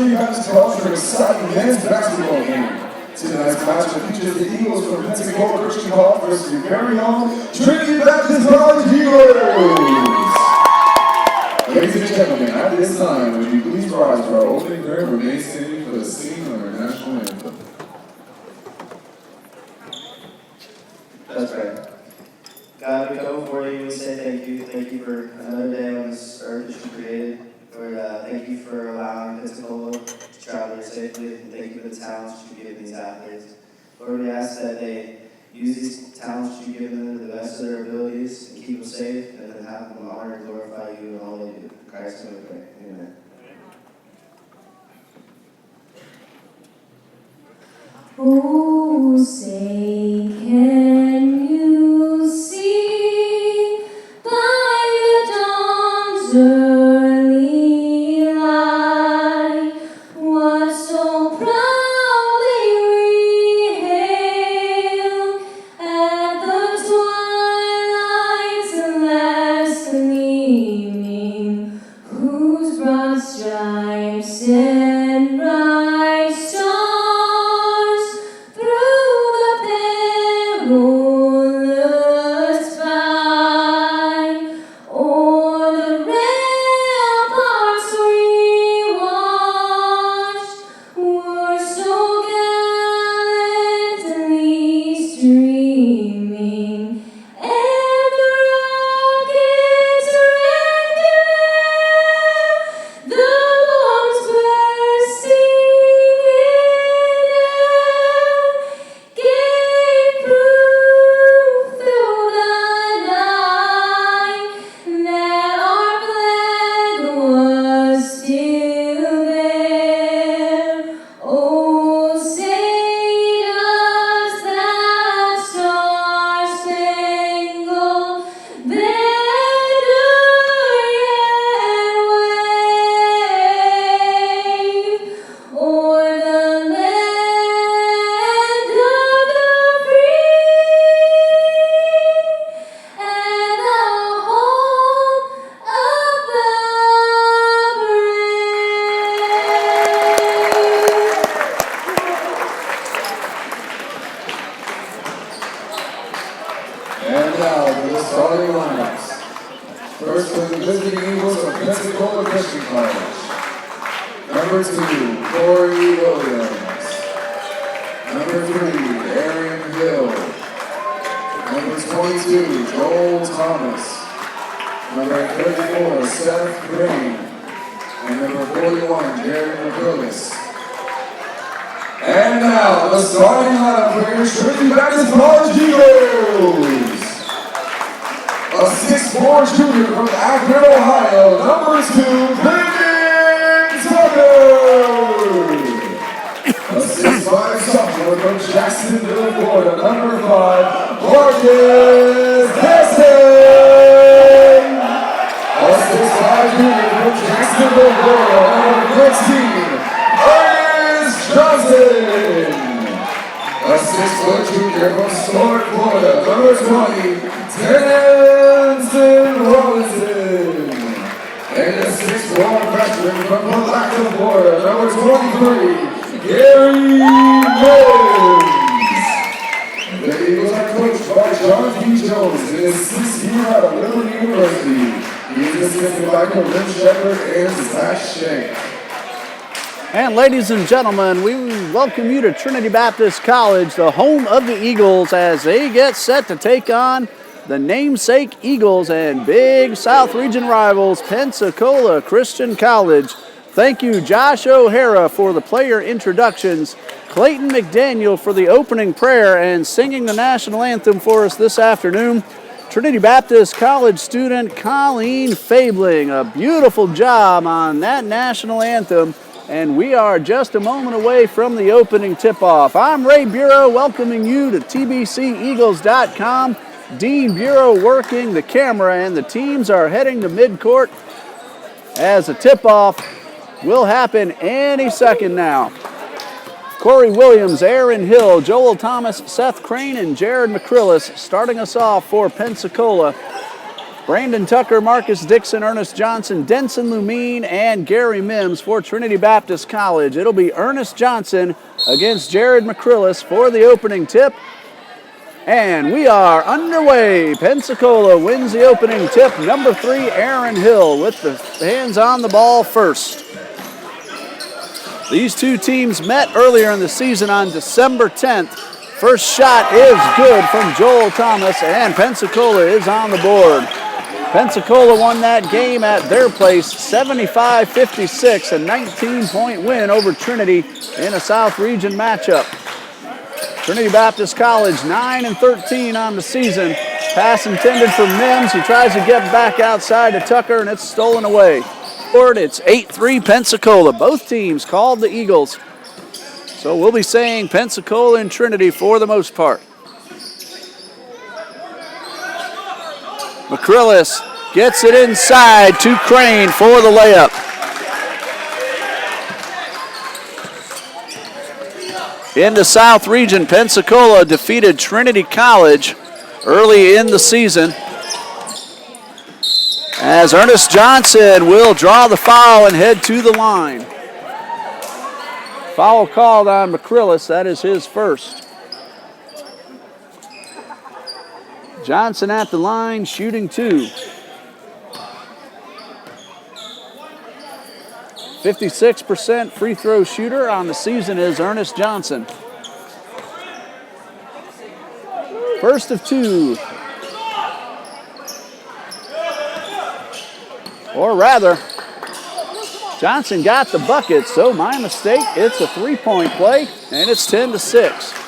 Trinity Baptist College for an exciting men's basketball game. Tonight's matchup features the Eagles from Pensacola Christian College versus your very own Trinity Baptist College Eagles. Ladies and gentlemen, at this time, would you please rise for our opening prayer and remain standing for the singing of our national anthem. Let's pray. God, we come before you, we say thank you. Thank you for another day on this earth that you created. Lord, thank you for allowing Pensacola to travel here safely. And thank you for the talents that you give these athletes. Lord, we ask that they use these talents you give them to the best of their abilities and keep them safe and then have them honor and glorify you in all they do. In Christ's name we pray. Amen. Oh, say, can you see by the dawn's early light what so proudly we hailed at the twilight's last gleaming, whose broad stripes and bright stars through the perilous fight o'er the ramparts we watched were so gallantly streaming, and the rockets rang out, the bombs bursting gave proof through the night that our flag was still there. Oh, say does that star-spangled banner yet wave o'er the land of the free and the home of the And now for the starting lineups. First for the visiting Eagles from Pensacola Christian College. Number 2, Corey Williams. Number 3, Aaron Hill. Number 22, Joel Thomas. Number 34, Seth Green. And number 41, Jared McCrillis. And now, the starting lineup for your Trinity Baptist College Eagles. A 6'4" junior from Akron, Ohio, number 2, Brandon Tucker. A 6'5" sophomore from Jacksonville, Florida, number 5, Marcus Heston. A 6'5" junior from Jacksonville, Florida, number 16, Ernest Johnson. A 6-foot junior from Stuart, Florida, number 20, Tennyson Robinson. And a 6'1" freshman from Palatka, Florida, number 23, Gary Mills. The Eagles are coached by John P. Jones in his 6th year at Liberty University. He is assisted by Corinne Shepard and Zach Shank. And ladies and gentlemen, we welcome you to Trinity Baptist College, the home of the Eagles, as they get set to take on the namesake Eagles and big South Region rivals, Pensacola Christian College. Thank you, Josh O'Hara, for the player introductions, Clayton McDaniel for the opening prayer and singing the national anthem for us this afternoon, Trinity Baptist College student Colleen Fabling. A beautiful job on that national anthem. And we are just a moment away from the opening tip-off. I'm Ray Bureau, welcoming you to TBCEagles.com. Dean Bureau working the camera, and the teams are heading to midcourt as the tip-off will happen any second now. Corey Williams, Aaron Hill, Joel Thomas, Seth Crane, and Jared McCrillis starting us off for Pensacola. Brandon Tucker, Marcus Dixon, Ernest Johnson, Denson Lumine, and Gary Mims for Trinity Baptist College. It'll be Ernest Johnson against Jared McCrillis for the opening tip. And we are underway. Pensacola wins the opening tip. Number 3, Aaron Hill with the hands on the ball first. These two teams met earlier in the season on December 10th. First shot is good from Joel Thomas, and Pensacola is on the board. Pensacola won that game at their place, 75-56, a 19-point win over Trinity in a South Region matchup. Trinity Baptist College 9-13 on the season. Pass intended for Mims. He tries to get back outside to Tucker, and it's stolen away. It's 8-3 Pensacola. Both teams called the Eagles. So we'll be saying Pensacola and Trinity for the most part. McCrillis gets it inside to Crane for the layup. In the South Region, Pensacola defeated Trinity College early in the season, as Ernest Johnson will draw the foul and head to the line. Foul called on McCrillis. That is his first. Johnson at the line, shooting 2. 56% free throw shooter on the season is Ernest Johnson. First of 2. Or rather, Johnson got the bucket, so my mistake. It's a 3-point play, and it's 10-6.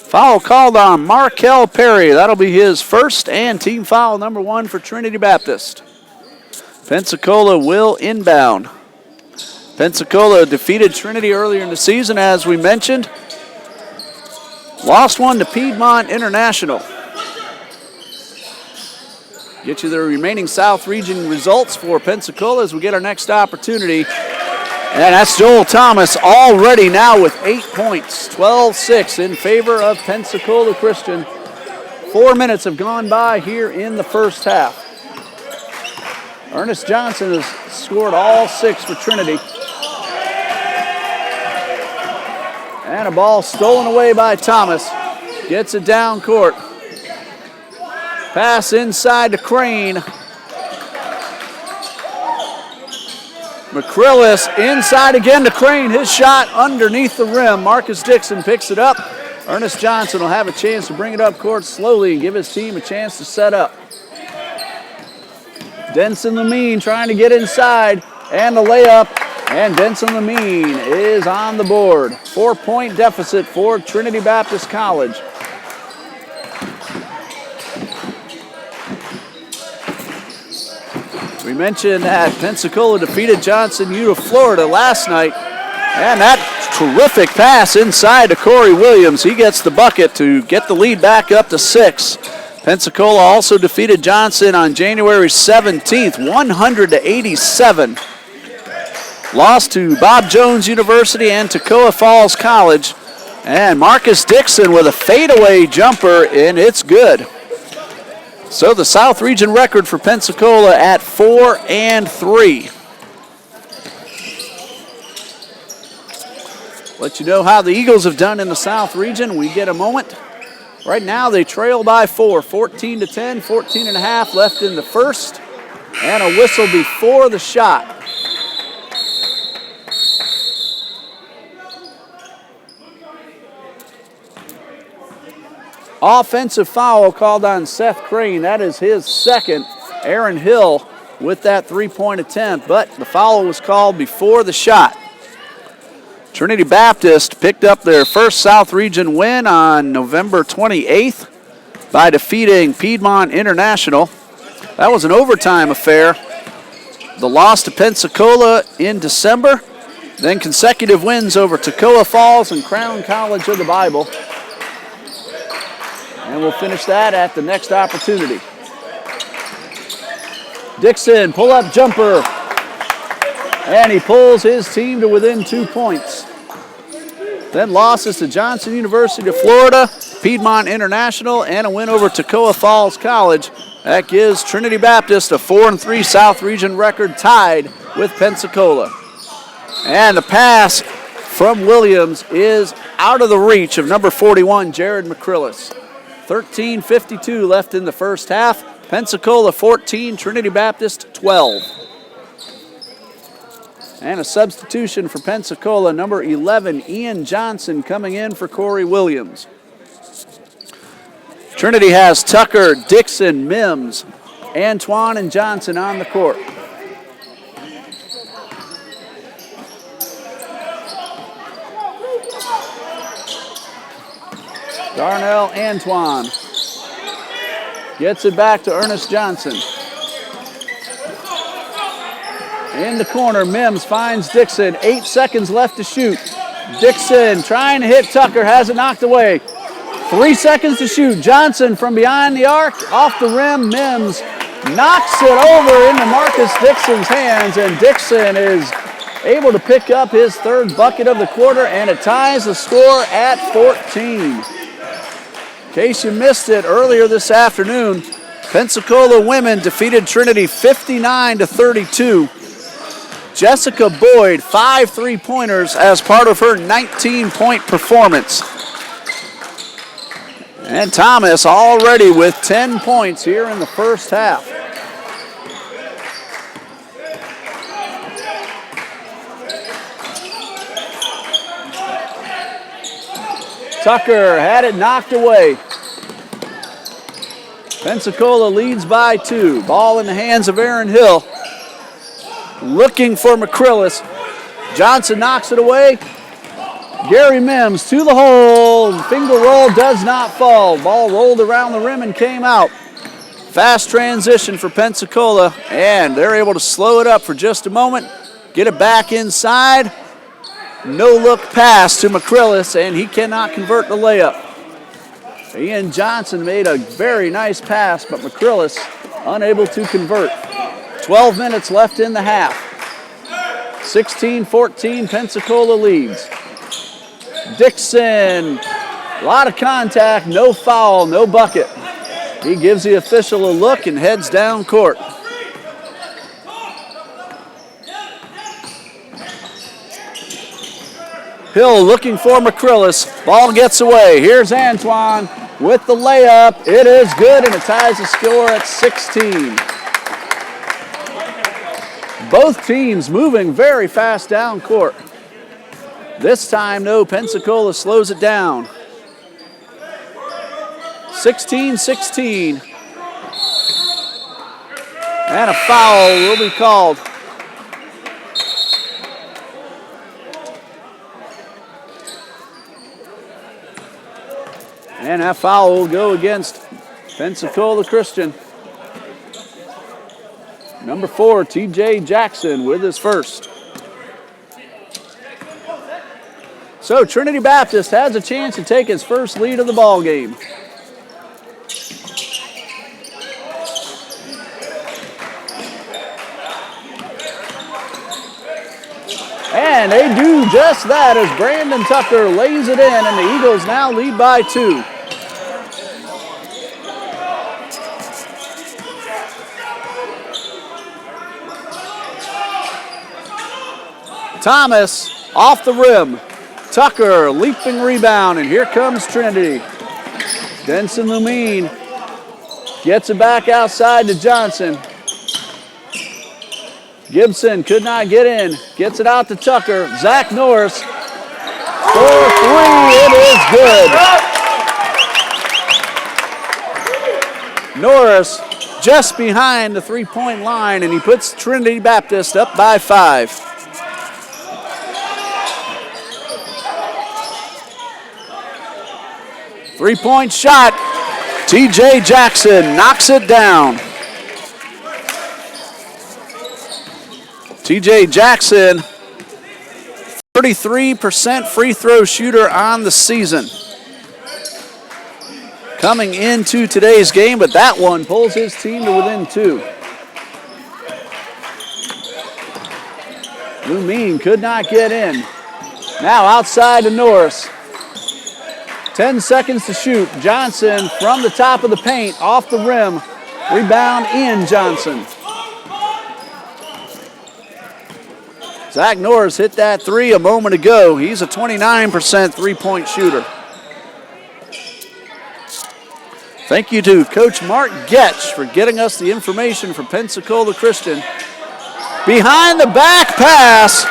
Foul called on Markel Perry. That'll be his first and team foul number 1 for Trinity Baptist. Pensacola will inbound. Pensacola defeated Trinity earlier in the season, as we mentioned. Lost one to Piedmont International. Get you the remaining South Region results for Pensacola as we get our next opportunity. And that's Joel Thomas already now with 8 points, 12-6 in favor of Pensacola Christian. 4 minutes have gone by here in the first half. Ernest Johnson has scored all 6 for Trinity. And a ball stolen away by Thomas. Gets it down court. Pass inside to Crane. McCrillis inside again to Crane. His shot underneath the rim. Marcus Dixon picks it up. Ernest Johnson will have a chance to bring it up court slowly and give his team a chance to set up. Denson Lamine trying to get inside, and the layup, and Denson Lamine is on the board. 4-point deficit for Trinity Baptist College. We mentioned that Pensacola defeated Johnson U of Florida last night, and that terrific pass inside to Corey Williams. He gets the bucket to get the lead back up to 6. Pensacola also defeated Johnson on January 17th, 100-87. Lost to Bob Jones University and Toccoa Falls College. And Marcus Dixon with a fadeaway jumper, and it's good. So the South Region record for Pensacola at 4-3. Let you know how the Eagles have done in the South Region. We get a moment. Right now they trail by 4, 14-10, 14.5 left in the first. And a whistle before the shot. Offensive foul called on Seth Crane. That is his second. Aaron Hill with that 3-point attempt, but the foul was called before the shot. Trinity Baptist picked up their first South Region win on November 28th by defeating Piedmont International. That was an overtime affair. The loss to Pensacola in December, then consecutive wins over Toccoa Falls and Crown College of the Bible. And we'll finish that at the next opportunity. Dixon, pull-up jumper. And he pulls his team to within 2 points. Then losses to Johnson University of Florida, Piedmont International, and a win over Toccoa Falls College. That gives Trinity Baptist a 4-3 South Region record, tied with Pensacola. And the pass from Williams is out of the reach of number 41, Jared McCrillis. 13:52 left in the first half. Pensacola 14, Trinity Baptist 12. And a substitution for Pensacola, number 11, Ian Johnson, coming in for Corey Williams. Trinity has Tucker, Dixon, Mims, Antoine, and Johnson on the court. Darnell Antoine gets it back to Ernest Johnson. In the corner, Mims finds Dixon. 8 seconds left to shoot. Dixon trying to hit Tucker, has it knocked away. 3 seconds to shoot. Johnson from behind the arc, off the rim. Mims knocks it over into Marcus Dixon's hands, and Dixon is able to pick up his third bucket of the quarter, and it ties the score at 14. In case you missed it earlier this afternoon, Pensacola women defeated Trinity 59-32. Jessica Boyd, 5 3-pointers as part of her 19-point performance. And Thomas already with 10 points here in the first half. Tucker had it knocked away. Pensacola leads by 2. Ball in the hands of Aaron Hill. Looking for McCrillis. Johnson knocks it away. Gary Mims to the hole. Finger roll does not fall. Ball rolled around the rim and came out. Fast transition for Pensacola, and they're able to slow it up for just a moment. Get it back inside. No look pass to McCrillis, and he cannot convert the layup. Ian Johnson made a very nice pass, but McCrillis unable to convert. 12 minutes left in the half. 16-14, Pensacola leads. Dixon, a lot of contact, no foul, no bucket. He gives the official a look and heads down court. Hill looking for McCrillis. Ball gets away. Here's Antoine with the layup. It is good, and it ties the score at 16. Both teams moving very fast down court. This time, though, Pensacola slows it down. 16-16. And a foul will be called. And that foul will go against Pensacola Christian. Number 4, TJ Jackson with his first. So Trinity Baptist has a chance to take its first lead of the ball game. And they do just that as Brandon Tucker lays it in, and the Eagles now lead by 2. Thomas off the rim. Tucker, leaping rebound, and here comes Trinity. Denson Lumine gets it back outside to Johnson. Gibson could not get in. Gets it out to Tucker. Zach Norris for 3. It is good. Norris just behind the three-point line, and he puts Trinity Baptist up by 5. Three-point shot. TJ Jackson knocks it down. TJ Jackson, 33% free throw shooter on the season. Coming into today's game, but that one pulls his team to within 2. Lumine could not get in. Now outside to Norris. 10 seconds to shoot. Johnson from the top of the paint, off the rim. Rebound Ian Johnson. Zach Norris hit that three a moment ago. He's a 29% three-point shooter. Thank you to Coach Mark Getch for getting us the information from Pensacola Christian. Behind the back pass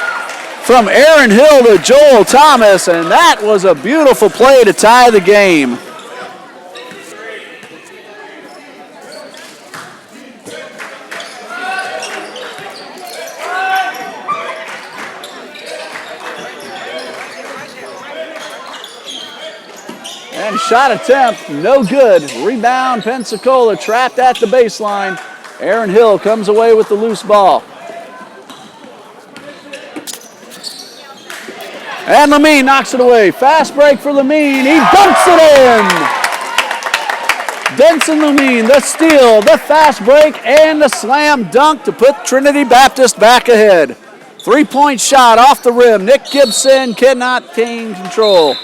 from Aaron Hill to Joel Thomas, and that was a beautiful play to tie the game. And shot attempt, no good. Rebound, Pensacola trapped at the baseline. Aaron Hill comes away with the loose ball. And Lamine knocks it away. Fast break for Lamine. He dunks it in. Denson Lamine, the steal, the fast break, and the slam dunk to put Trinity Baptist back ahead. Three-point shot off the rim. Nick Gibson cannot gain control.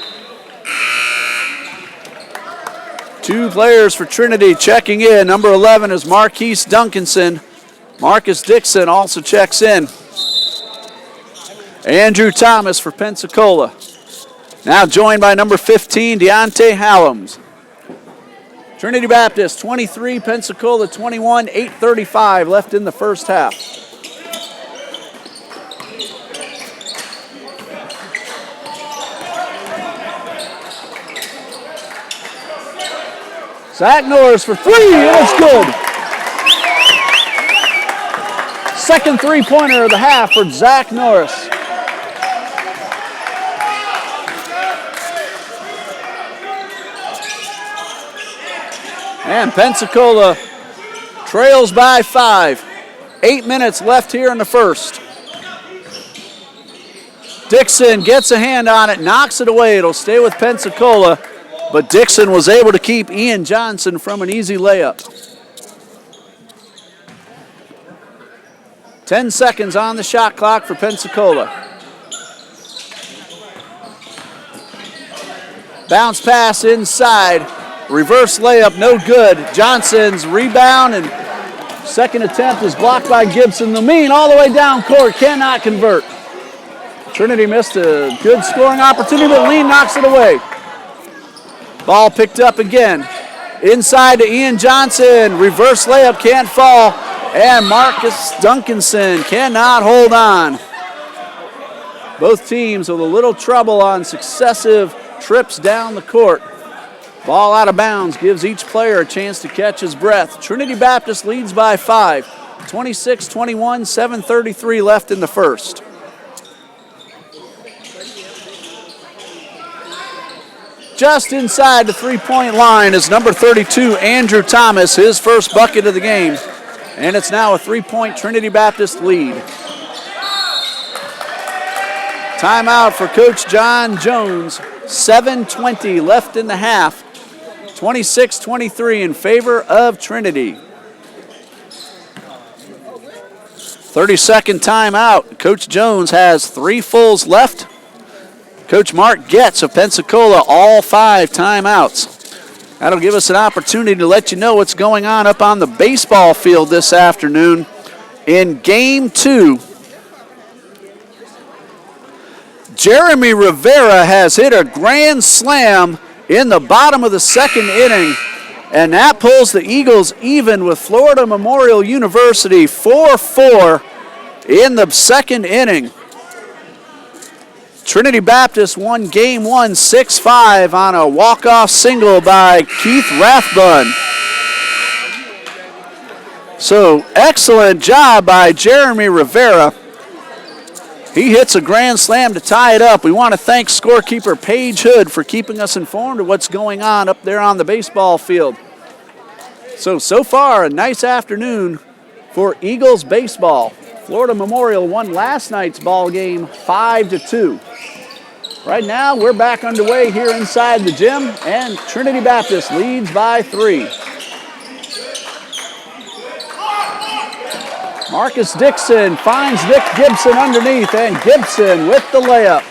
Two players for Trinity checking in. Number 11 is Marquise Duncanson. Marcus Dixon also checks in. Andrew Thomas for Pensacola. Now joined by number 15, Deontay Hallams. Trinity Baptist 23, Pensacola 21, 8:35 left in the first half. Zach Norris for three, and it's good. Second three-pointer of the half for Zach Norris. And Pensacola trails by 5. 8 minutes left here in the first. Dixon gets a hand on it, knocks it away. It'll stay with Pensacola, but Dixon was able to keep Ian Johnson from an easy layup. 10 seconds on the shot clock for Pensacola. Bounce pass inside. Reverse layup, no good. Johnson's rebound and second attempt is blocked by Gibson. Lamine all the way down court, cannot convert. Trinity missed a good scoring opportunity, but Lee knocks it away. Ball picked up again. Inside to Ian Johnson. Reverse layup, can't fall. And Marcus Duncanson cannot hold on. Both teams with a little trouble on successive trips down the court. Ball out of bounds gives each player a chance to catch his breath. Trinity Baptist leads by 5. 26-21, 7:33 left in the first. Just inside the three-point line is number 32, Andrew Thomas, his first bucket of the game. And it's now a three-point Trinity Baptist lead. Timeout for Coach John Jones. 7:20 left in the half. 26-23 in favor of Trinity. 30-second timeout. Coach Jones has 3 fulls left. Coach Mark Getz of Pensacola, all 5 timeouts. That'll give us an opportunity to let you know what's going on up on the baseball field this afternoon in Game 2. Jeremy Rivera has hit a grand slam in the bottom of the second inning, and that pulls the Eagles even with Florida Memorial University 4-4 in the second inning. Trinity Baptist won Game 1 6-5 on a walk-off single by Keith Rathbun. So excellent job by Jeremy Rivera. He hits a grand slam to tie it up. We want to thank scorekeeper Paige Hood for keeping us informed of what's going on up there on the baseball field. So far, a nice afternoon for Eagles baseball. Florida Memorial won last night's ball game 5-2. Right now, we're back underway here inside the gym, and Trinity Baptist leads by 3. Marcus Dixon finds Nick Gibson underneath, and Gibson with the layup.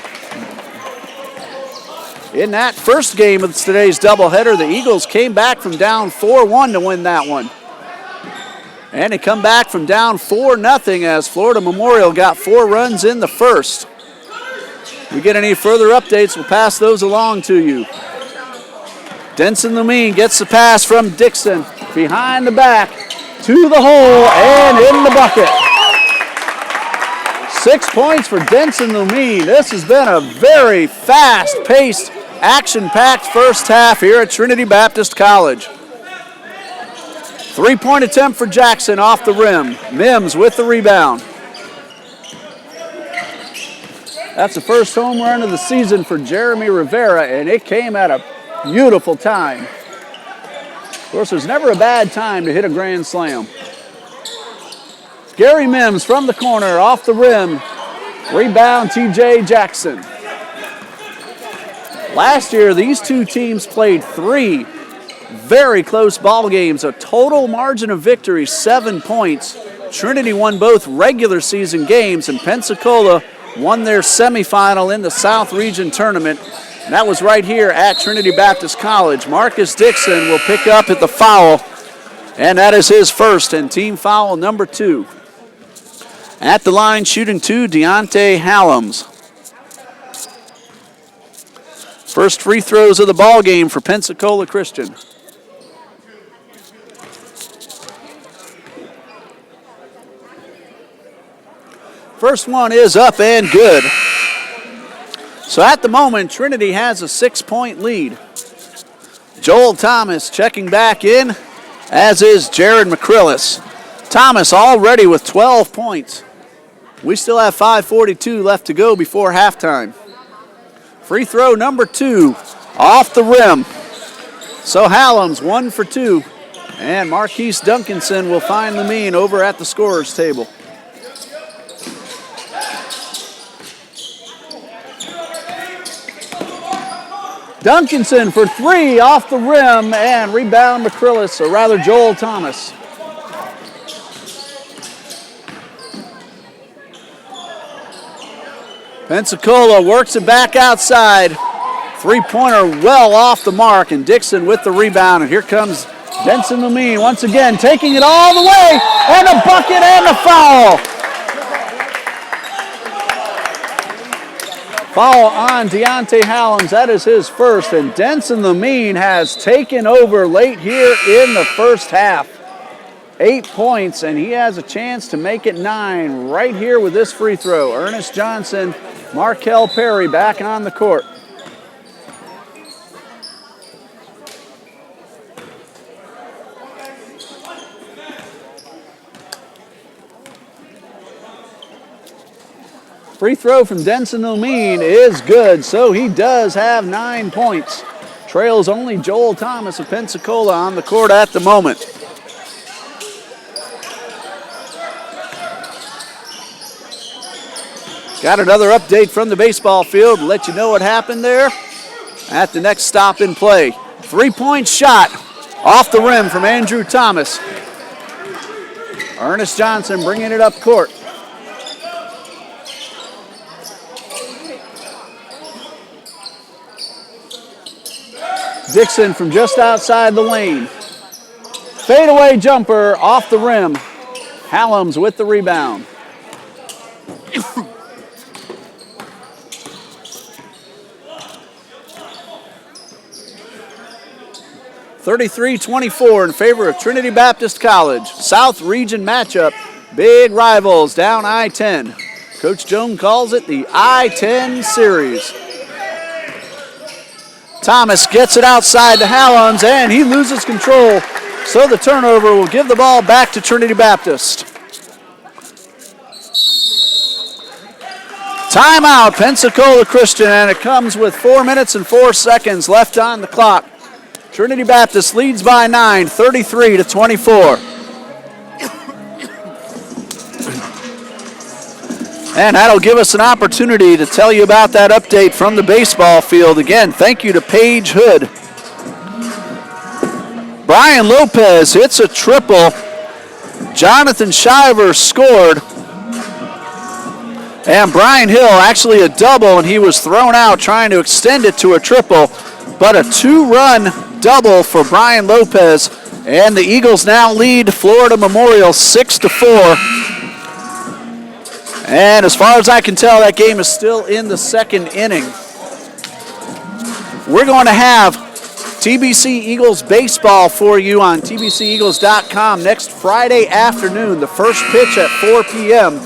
In that first game of today's doubleheader, the Eagles came back from down 4-1 to win that one. And they come back from down 4-0 as Florida Memorial got 4 runs in the first. If we get any further updates, we'll pass those along to you. Denson Lumine gets the pass from Dixon behind the back to the hole and in the bucket. 6 points for Denson Lumine. This has been a very fast-paced, action-packed first half here at Trinity Baptist College. 3-point attempt for Jackson off the rim. Mims with the rebound. That's the first home run of the season for Jeremy Rivera, and it came at a beautiful time. Of course, there's never a bad time to hit a grand slam. Gary Mims from the corner, off the rim. Rebound, TJ Jackson. Last year, these two teams played 3 very close ball games. A total margin of victory, 7 points. Trinity won both regular season games, and Pensacola won their semifinal in the South Region Tournament. And that was right here at Trinity Baptist College. Marcus Dixon will pick up at the foul, and that is his first and team foul number 2. At the line, shooting 2, Deontay Hallams. First free throws of the ball game for Pensacola Christian. First one is up and good. So at the moment, Trinity has a 6-point lead. Joel Thomas checking back in, as is Jared McCrillis. Thomas already with 12 points. We still have 5:42 left to go before halftime. Free throw number 2 off the rim. So Hallams 1 for 2. And Marquise Duncanson will find Lumine over at the scorer's table. Duncanson for 3 off the rim and rebound McCrillis, or rather Joel Thomas. Pensacola works it back outside. 3-pointer well off the mark, and Dixon with the rebound. And here comes Denson Lumine once again, taking it all the way, and a bucket and a foul. Foul on Deontay Hallams. That is his first, and Denson Lumine has taken over late here in the first half. 8 points, and he has a chance to make it 9 right here with this free throw. Ernest Johnson, Markel Perry back on the court. Free throw from Denson Lumine is good, so he does have 9 points. Trails only Joel Thomas of Pensacola on the court at the moment. Got another update from the baseball field to let you know what happened there at the next stop in play. 3-point shot off the rim from Andrew Thomas. Ernest Johnson bringing it up court. Dixon from just outside the lane. Fadeaway jumper off the rim. Hallams with the rebound. (33-24) in favor of Trinity Baptist College. South Region matchup. Big rivals down I-10. Coach Jones calls it the I-10 series. Thomas gets it outside to Hallams, and he loses control. So the turnover will give the ball back to Trinity Baptist. Timeout, Pensacola Christian, and it comes with 4 minutes and 4 seconds left on the clock. Trinity Baptist leads by 9, 33-24. And that'll give us an opportunity to tell you about that update from the baseball field. Again, thank you to Paige Hood. Brian Lopez hits a triple. Jonathan Shiver scored. And Brian Hill, actually a double, and he was thrown out trying to extend it to a triple. But a 2-run double for Brian Lopez. And the Eagles now lead Florida Memorial 6-4. And as far as I can tell, that game is still in the second inning. We're going to have TBC Eagles baseball for you on tbceagles.com next Friday afternoon. The first pitch at 4 p.m.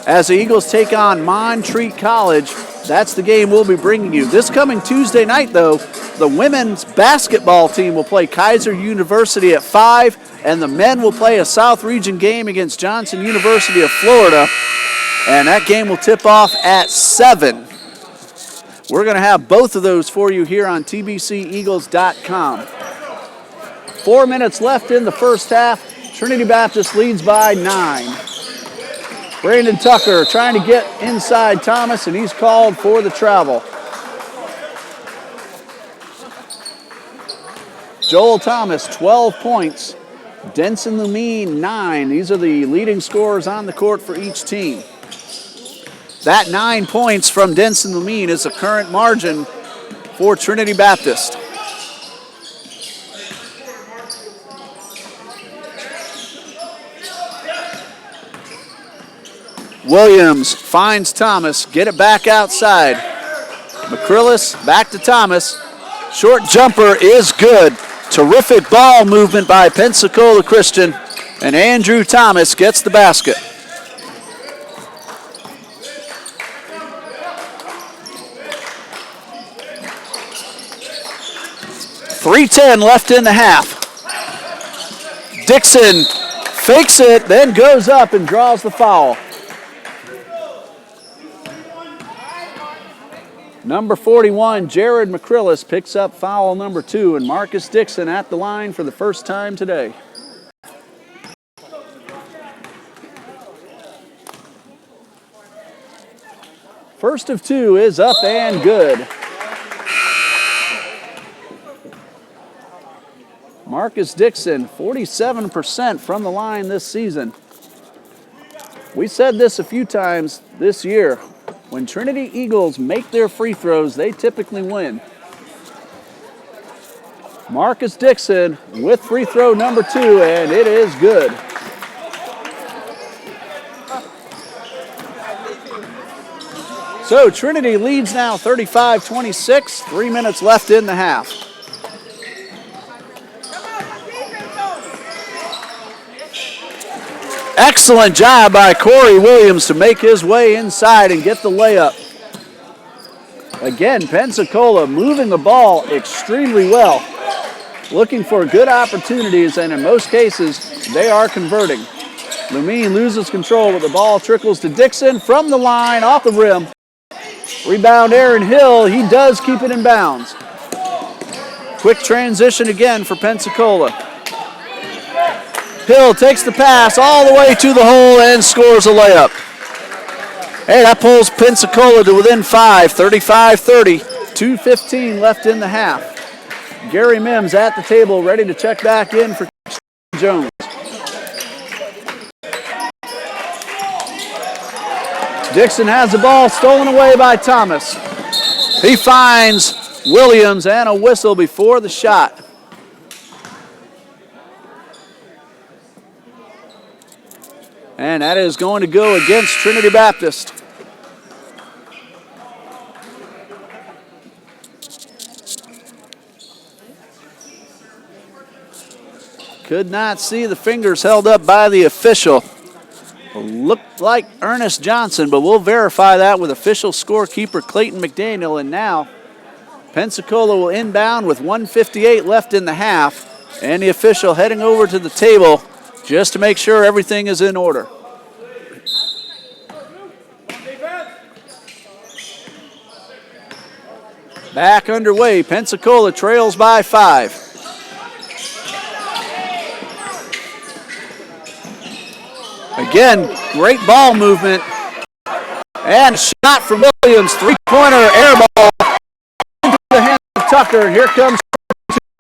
as the Eagles take on Montreat College. That's the game we'll be bringing you. This coming Tuesday night, though, the women's basketball team will play Kaiser University at 5, and the men will play a South Region game against Johnson University of Florida, and that game will tip off at 7. We're going to have both of those for you here on tbceagles.com. 4 minutes left in the first half. Trinity Baptist leads by 9. Brandon Tucker trying to get inside Thomas, and he's called for the travel. Joel Thomas, 12 points. Denson Lumine, 9. These are the leading scorers on the court for each team. That 9 points from Denson Lumine is the current margin for Trinity Baptist. Williams finds Thomas, get it back outside. McCrillis back to Thomas. Short jumper is good. Terrific ball movement by Pensacola Christian, and Andrew Thomas gets the basket. .310 left in the half. Dixon fakes it, then goes up and draws the foul. Number 41, Jared McCrillis, picks up foul number 2, and Marcus Dixon at the line for the first time today. First of 2 is up and good. Marcus Dixon, 47% from the line this season. We said this a few times this year. When Trinity Eagles make their free throws, they typically win. Marcus Dixon with free throw number 2, and it is good. So Trinity leads now 35-26, 3 minutes left in the half. Excellent job by Corey Williams to make his way inside and get the layup. Again, Pensacola moving the ball extremely well, looking for good opportunities, and in most cases, they are converting. Lumine loses control, but the ball trickles to Dixon from the line, off the rim. Rebound Aaron Hill, he does keep it in bounds. Quick transition again for Pensacola. Hill takes the pass all the way to the hole and scores a layup. Hey, that pulls Pensacola to within 5, 35-30, 2:15 left in the half. Gary Mims at the table, ready to check back in for Jones. Dixon has the ball stolen away by Thomas. He finds Williams, and a whistle before the shot. And that is going to go against Trinity Baptist. Could not see the fingers held up by the official. Looked like Ernest Johnson, but we'll verify that with official scorekeeper Clayton McDaniel. And now Pensacola will inbound with 1:58 left in the half. And the official heading over to the table just to make sure everything is in order. Back underway, Pensacola trails by 5. Again, great ball movement. And a shot from Williams, three-pointer air ball into the hands of Tucker. And here comes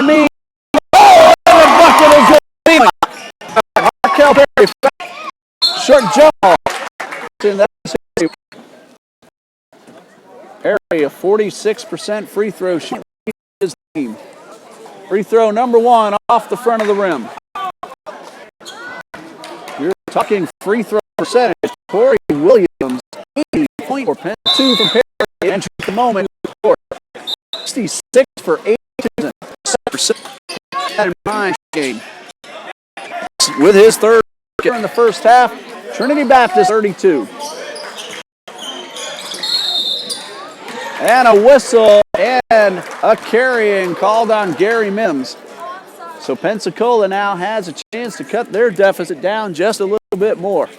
me. Oh, and the bucket is good. Markel Berry, short jump ball. Perry, a 46% free throw shooter for his team. Free throw number 1 off the front of the rim. You're talking free throw percentage. Corey Williams, 80.4, 2 from Perry. Enters the moment. 66 for 8 in mind game. With his third in the first half, Trinity Baptist 32. And a whistle and a carrying called on Gary Mims. So Pensacola now has a chance to cut their deficit down just a little bit more.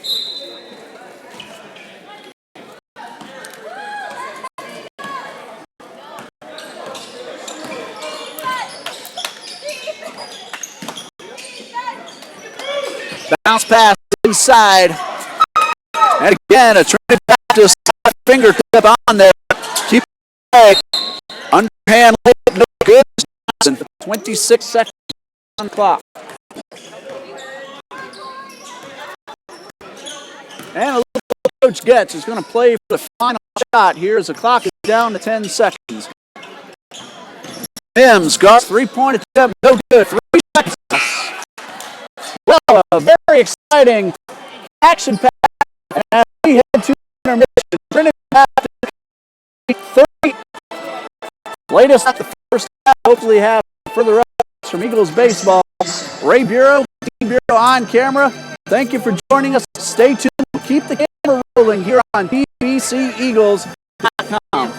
Bounce pass inside. And again, a Trinity Baptist fingertip on there. Keep it underhand, no good. 26 seconds on the clock. And a little coach gets is going to play for the final shot here as the clock is down to 10 seconds. Mims got 3-point attempt, no good. 3 seconds. Well, a very exciting action pass as we head to intermission. Trinity Baptist 30. Latest at the first half. Hopefully have further updates from Eagles baseball. Ray Bureau, Team Bureau on camera. Thank you for joining us. Stay tuned. Keep the camera rolling here on TBCEagles.com.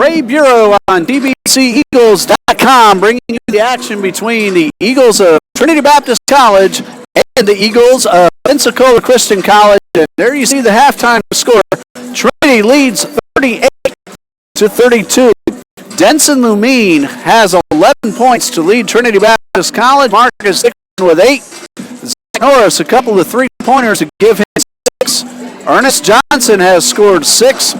Ray Bureau on TBCEagles.com, bringing you the action between the Eagles of Trinity Baptist College and the Eagles of Pensacola Christian College. And there you see the halftime score. Trinity leads 38-32. Denson Lumine has 11 points to lead Trinity Baptist College. Marcus Dixon with 8. Zach Norris, a couple of three-pointers to give him 6. Ernest Johnson has scored 6.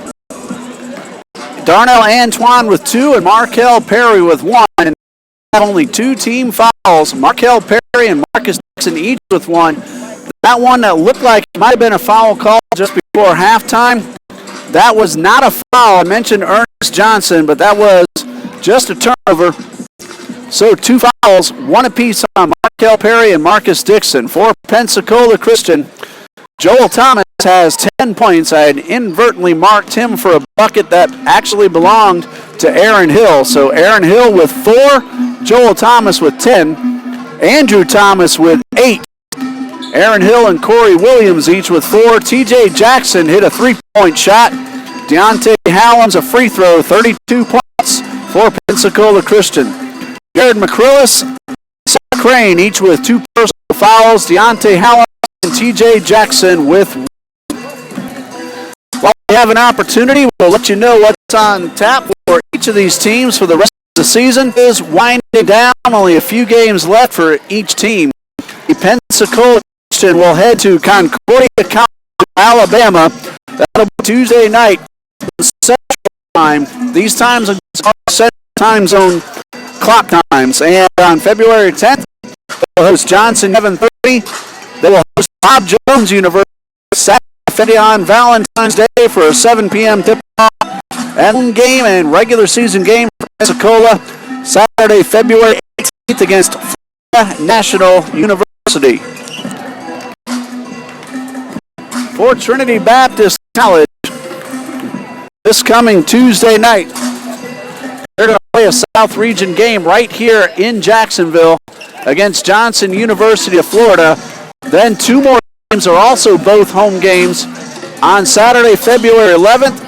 Darnell Antoine with 2 and Markel Perry with 1. And only 2 team fouls. Markel Perry and Marcus Dixon each with 1. That one that looked like it might have been a foul call just before halftime, that was not a foul. I mentioned Ernest Johnson, but that was just a turnover. So 2 fouls, 1 apiece on Markel Perry and Marcus Dixon. For Pensacola Christian, Joel Thomas has 10 points. I had inadvertently marked him for a bucket that actually belonged to Aaron Hill. So Aaron Hill with 4, Joel Thomas with 10, Andrew Thomas with 8. Aaron Hill and Corey Williams each with 4. TJ Jackson hit a 3-point shot. Deontay Hallams a free throw, 32 points for Pensacola Christian. Jared McCrillis, Seth Crane each with 2 personal fouls. Deontay Hallams and TJ Jackson with 1. While we have an opportunity, we'll let you know what's on tap for each of these teams for the rest of the season. It is winding down, only a few games left for each team. Pensacola will head to Concordia County, Alabama. That'll be Tuesday night, Central Time. These times are Central Time Zone clock times. And on February 10th, they'll host Johnson 7:30. They will host Bob Jones University Saturday on Valentine's Day for a 7 p.m. tip-off. And home game and regular season game for Pensacola Saturday, February 18th against Florida National University. For Trinity Baptist College, this coming Tuesday night, they're going to play a South Region game right here in Jacksonville against Johnson University of Florida. Then 2 more games are also both home games. On Saturday, February 11th,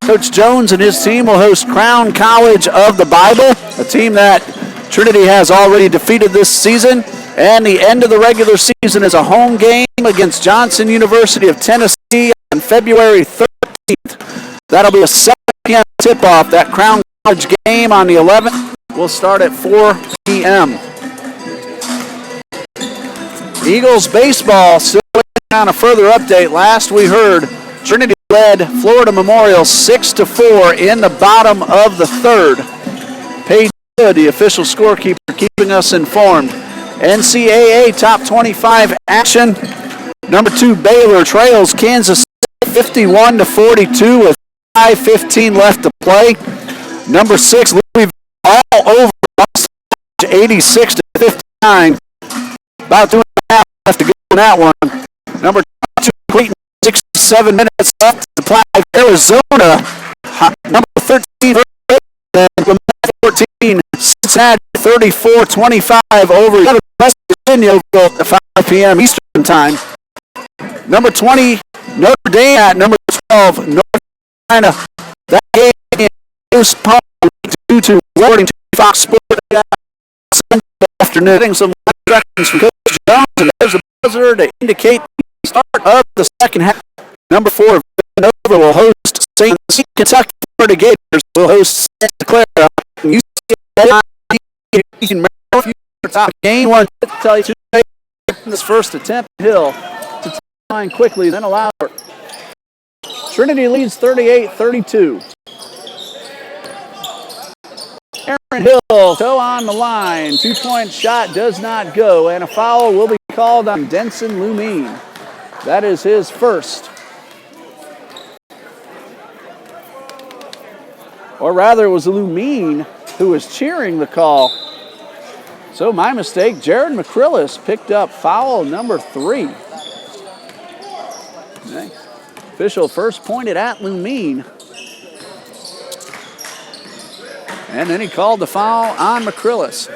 Coach Jones and his team will host Crown College of the Bible, a team that Trinity has already defeated this season. And the end of the regular season is a home game against Johnson University of Tennessee on February 13th. That'll be a 7 p.m. tip-off. That Crown College game on the 11th will start at 4 p.m. Eagles baseball still waiting on a further update. Last we heard, Trinity led Florida Memorial 6-4 in the bottom of the 3rd. Paige Good, the official scorekeeper, keeping us informed. NCAA Top 25 action. Number 2 Baylor trails Kansas City 51-42 with 5:15 left to play. Number 6 Louisville all over 86-59. About 2.5 left to go in that one. Number 2 Creighton 67 minutes left to play. Arizona number 13 and 14 Cincinnati 34-25 over West Virginia at 5 p.m. Eastern Time. Number 20, Notre Dame at number 12, North Carolina. That game is postponed due to awarding to Fox Sports Sunday afternoon. Getting some instructions from Coach Jones, and there's the buzzer to indicate the start of the second half. Number 4, Villanova will host St. Kentucky. Florida Gators will host Santa Clara. UCLA top game. One to tell you this first attempt. Hill to line quickly, then allow it. Trinity leads 38-32. Aaron Hill, toe on the line. 2-point shot does not go, and a foul will be called on Denson Lumine. That is his first. Or rather, it was Lumine who was cheering the call. So my mistake, Jared McCrillis picked up foul number 3. Okay. Official first pointed at Lumine. And then he called the foul on McCrillis.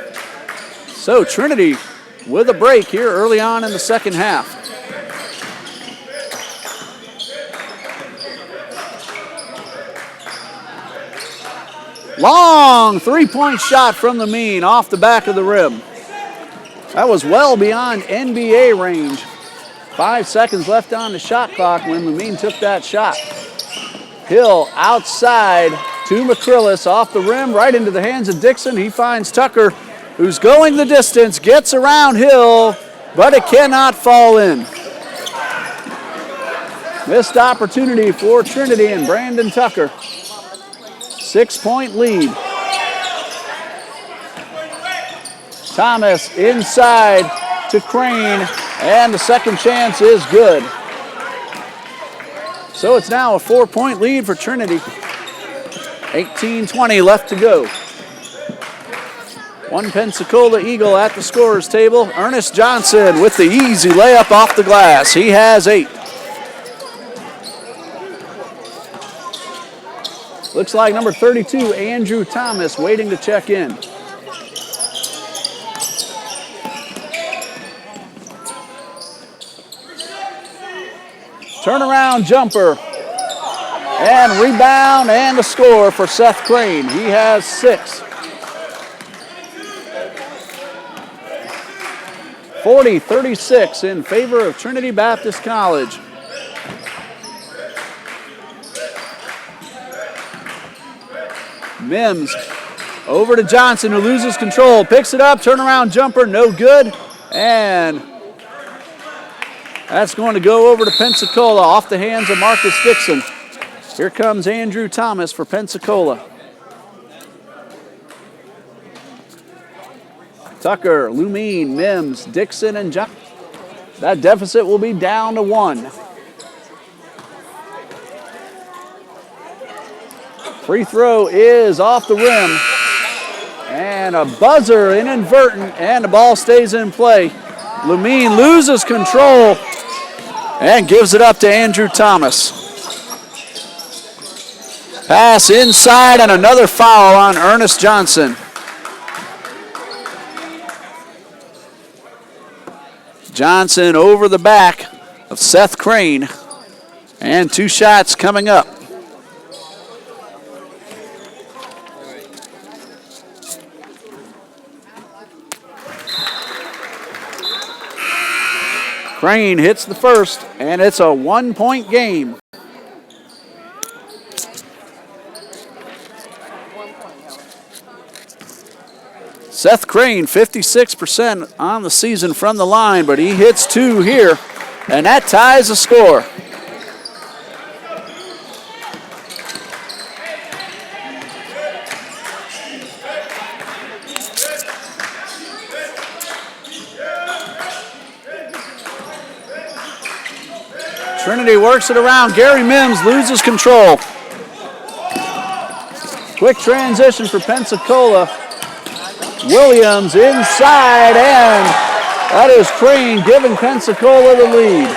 So Trinity with a break here early on in the second half. Long three-point shot from Lamine off the back of the rim. That was well beyond NBA range. 5 seconds left on the shot clock when Lamine took that shot. Hill outside to McCrillis, off the rim, right into the hands of Dixon. He finds Tucker, who's going the distance, gets around Hill, but it cannot fall in. Missed opportunity for Trinity and Brandon Tucker. 6-point lead. Thomas inside to Crane, and the second chance is good. So it's now a 4-point lead for Trinity. 18-20 left to go. One Pensacola Eagle at the scorer's table. Ernest Johnson with the easy layup off the glass. He has 8. Looks like number 32, Andrew Thomas, waiting to check in. Turnaround jumper. And rebound and a score for Seth Crane. He has 6. 40-36 in favor of Trinity Baptist College. Mims over to Johnson, who loses control. Picks it up, turnaround jumper, no good. And that's going to go over to Pensacola off the hands of Marcus Dixon. Here comes Andrew Thomas for Pensacola. Tucker, Lumine, Mims, Dixon, and John. That deficit will be down to 1. Free throw is off the rim. And a buzzer inadvertent, and the ball stays in play. Lumine loses control and gives it up to Andrew Thomas. Pass inside and another foul on Ernest Johnson. Johnson over the back of Seth Crane. And 2 shots coming up. Crane hits the first, and it's a 1-point game. Seth Crane, 56% on the season from the line, but he hits 2 here, and that ties the score. Trinity works it around. Gary Mims loses control. Quick transition for Pensacola. Williams inside, and that is Crane giving Pensacola the lead.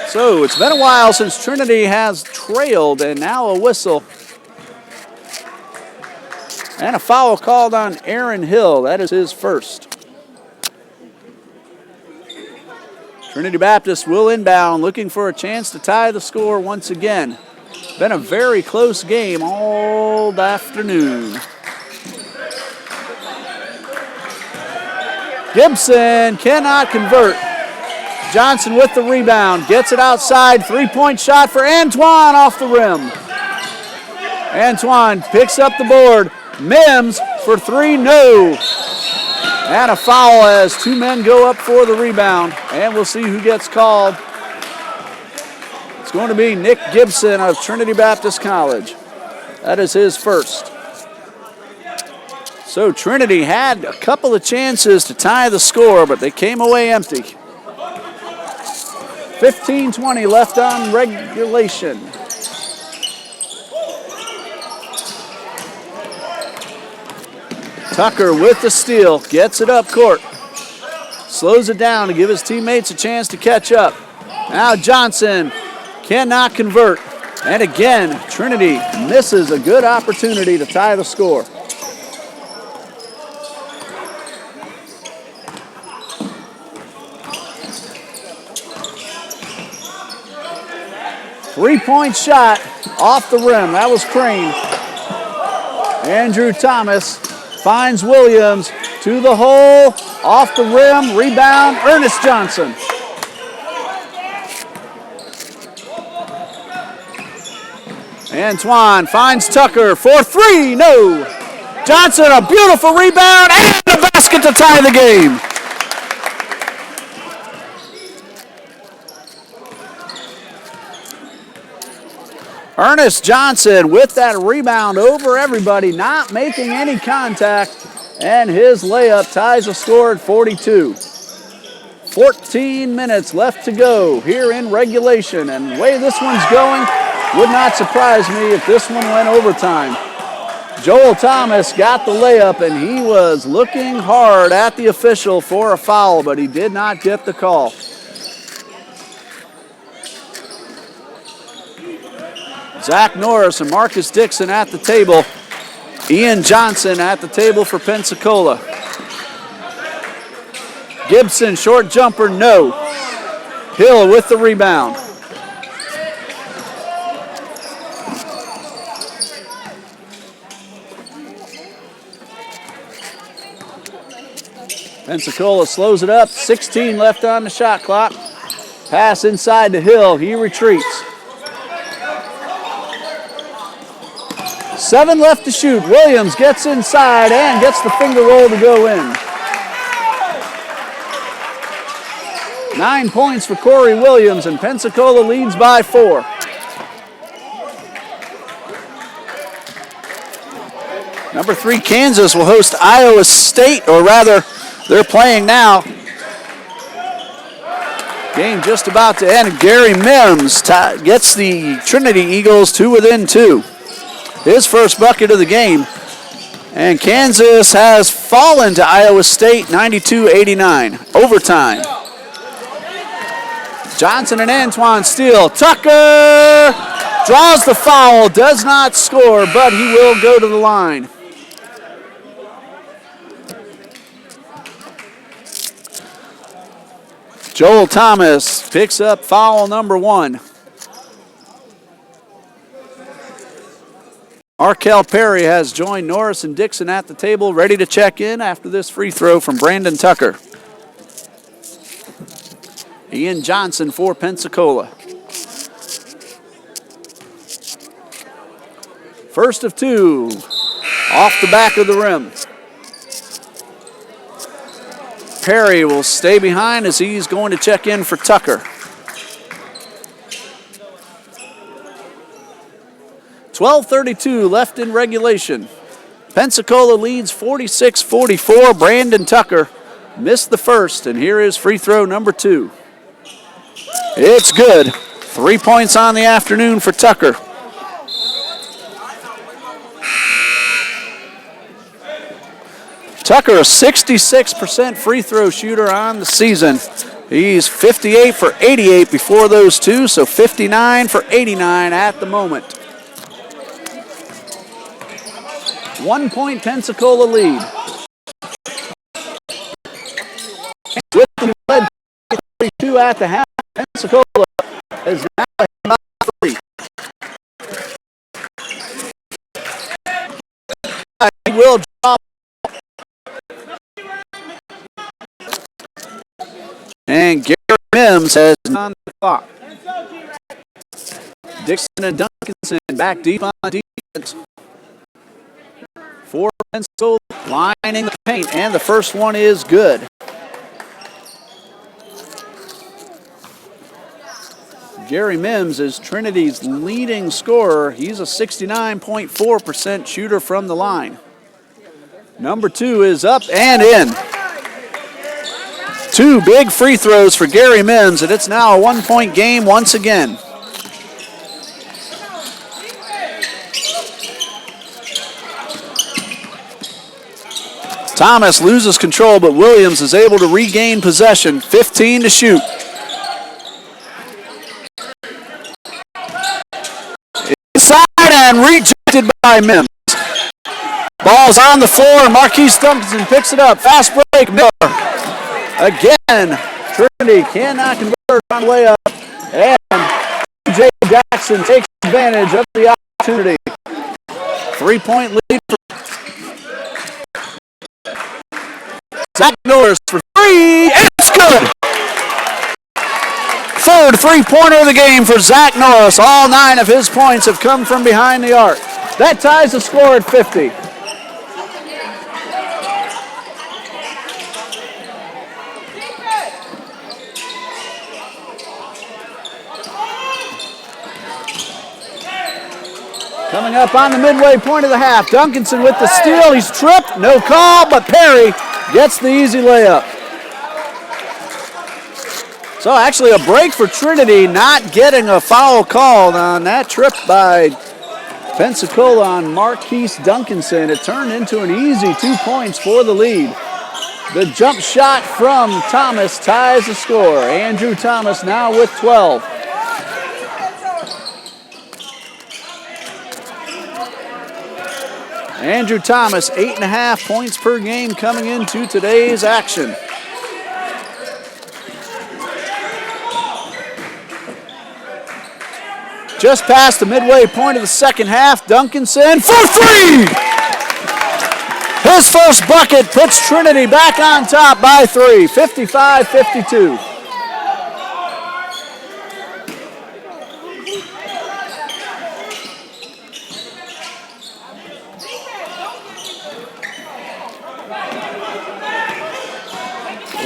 So it's been a while since Trinity has trailed, and now a whistle. And a foul called on Aaron Hill. That is his first. Trinity Baptist will inbound, looking for a chance to tie the score once again. Been a very close game all afternoon. Gibson cannot convert. Johnson with the rebound, gets it outside. 3-point shot for Antoine off the rim. Antoine picks up the board. Mims for 3, no. And a foul as 2 men go up for the rebound. And we'll see who gets called. It's going to be Nick Gibson of Trinity Baptist College. That is his first. So Trinity had a couple of chances to tie the score, but they came away empty. 15-20 left on regulation. Tucker with the steal, gets it up court. Slows it down to give his teammates a chance to catch up. Now Johnson cannot convert. And again, Trinity misses a good opportunity to tie the score. 3-point shot off the rim. That was Crane. Andrew Thomas finds Williams to the hole, off the rim, rebound, Ernest Johnson. Antoine finds Tucker for 3, no. Johnson, a beautiful rebound and a basket to tie the game. Ernest Johnson with that rebound over everybody, not making any contact, and his layup ties the score at 42. 14 minutes left to go here in regulation, and the way this one's going, would not surprise me if this one went overtime. Joel Thomas got the layup, and he was looking hard at the official for a foul, but he did not get the call. Zach Norris and Marcus Dixon at the table. Ian Johnson at the table for Pensacola. Gibson, short jumper, no. Hill with the rebound. Pensacola slows it up, 16 left on the shot clock. Pass inside to Hill, he retreats. 7 left to shoot. Williams gets inside and gets the finger roll to go in. 9 points for Corey Williams, and Pensacola leads by 4. Number 3, Kansas will host Iowa State, or rather, they're playing now. Game just about to end. Gary Mims gets the Trinity Eagles to within 2. His first bucket of the game. And Kansas has fallen to Iowa State 92-89. Overtime. Johnson and Antoine steal. Tucker draws the foul, does not score, but he will go to the line. Joel Thomas picks up foul number 1. Markel Perry has joined Norris and Dixon at the table, ready to check in after this free throw from Brandon Tucker. Ian Johnson for Pensacola. First of 2, off the back of the rim. Perry will stay behind as he's going to check in for Tucker. 12:32 left in regulation. Pensacola leads 46-44. Brandon Tucker missed the first, and here is free throw number 2. It's good. 3 points on the afternoon for Tucker. Tucker, a 66% free throw shooter on the season. He's 58 for 88 before those two, so 59 for 89 at the moment. 1 point Pensacola lead. With the lead 32 at the half, Pensacola is now ahead by 3. He will drop. And Gary Mims has on the clock. Dixon and Duncanson back deep on defense. For Pensacola, lining the paint, and the first one is good. Gary Mims is Trinity's leading scorer. He's a 69.4% shooter from the line. Number 2 is up and in. 2 big free throws for Gary Mims, and it's now a 1-point game once again. Thomas loses control, but Williams is able to regain possession. 15 to shoot. Inside and rejected by Mims. Ball's on the floor, and Marquise Duncanson picks it up. Fast break, Miller. Again, Trinity cannot convert on layup, and TJ Jackson takes advantage of the opportunity. 3-point lead for Zach Norris for three, and it's good. Third three-pointer of the game for Zach Norris. All 9 of his points have come from behind the arc. That ties the score at 50. Coming up on the midway point of the half, Duncanson with the steal. He's tripped, no call, but Perry gets the easy layup. So actually a break for Trinity, not getting a foul called on that trip by Pensacola on Marquise Duncanson. It turned into an easy 2 points for the lead. The jump shot from Thomas ties the score. Andrew Thomas now with 12. Andrew Thomas, 8.5 points per game coming into today's action. Just past the midway point of the second half, Duncanson for three! His first bucket puts Trinity back on top by 3, 55-52.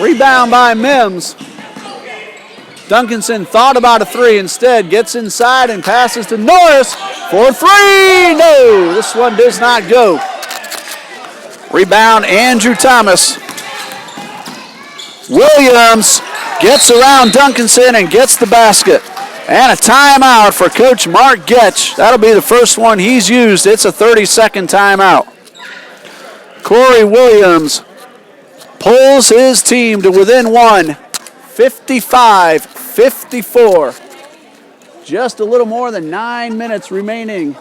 Rebound by Mims. Duncanson thought about a 3, instead gets inside and passes to Norris for 3. No, this one does not go. Rebound Andrew Thomas. Williams gets around Duncanson and gets the basket. And a timeout for Coach Mark Getch. That'll be the first one he's used. It's a 30-second timeout. Corey Williams pulls his team to within 1, 55-54. Just a little more than 9 minutes remaining,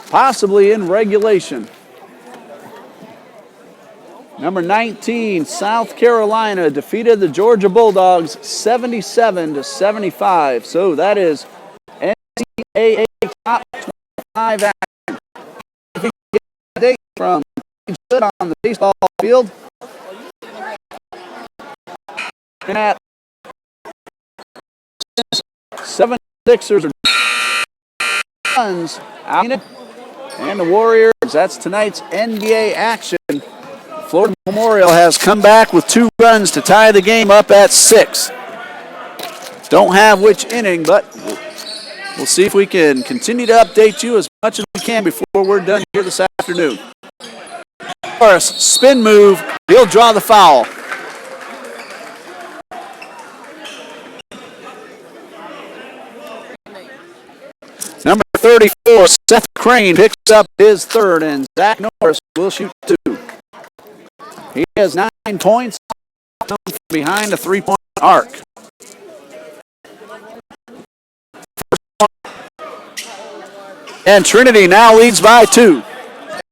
possibly in regulation. Number 19, South Carolina defeated the Georgia Bulldogs 77-75. So that is NCAA top 25 action. If you get a date from on the baseball field, and at 76ers are out, and the Warriors. That's tonight's NBA action. Florida Memorial has come back with 2 runs to tie the game up at 6. Don't have which inning, but we'll see if we can continue to update you as much as we can before we're done here this afternoon. Morris, spin move, he'll draw the foul. Number 34, Seth Crane picks up his third, and Zach Norris will shoot 2. He has 9 points from behind the 3-point arc. And Trinity now leads by 2.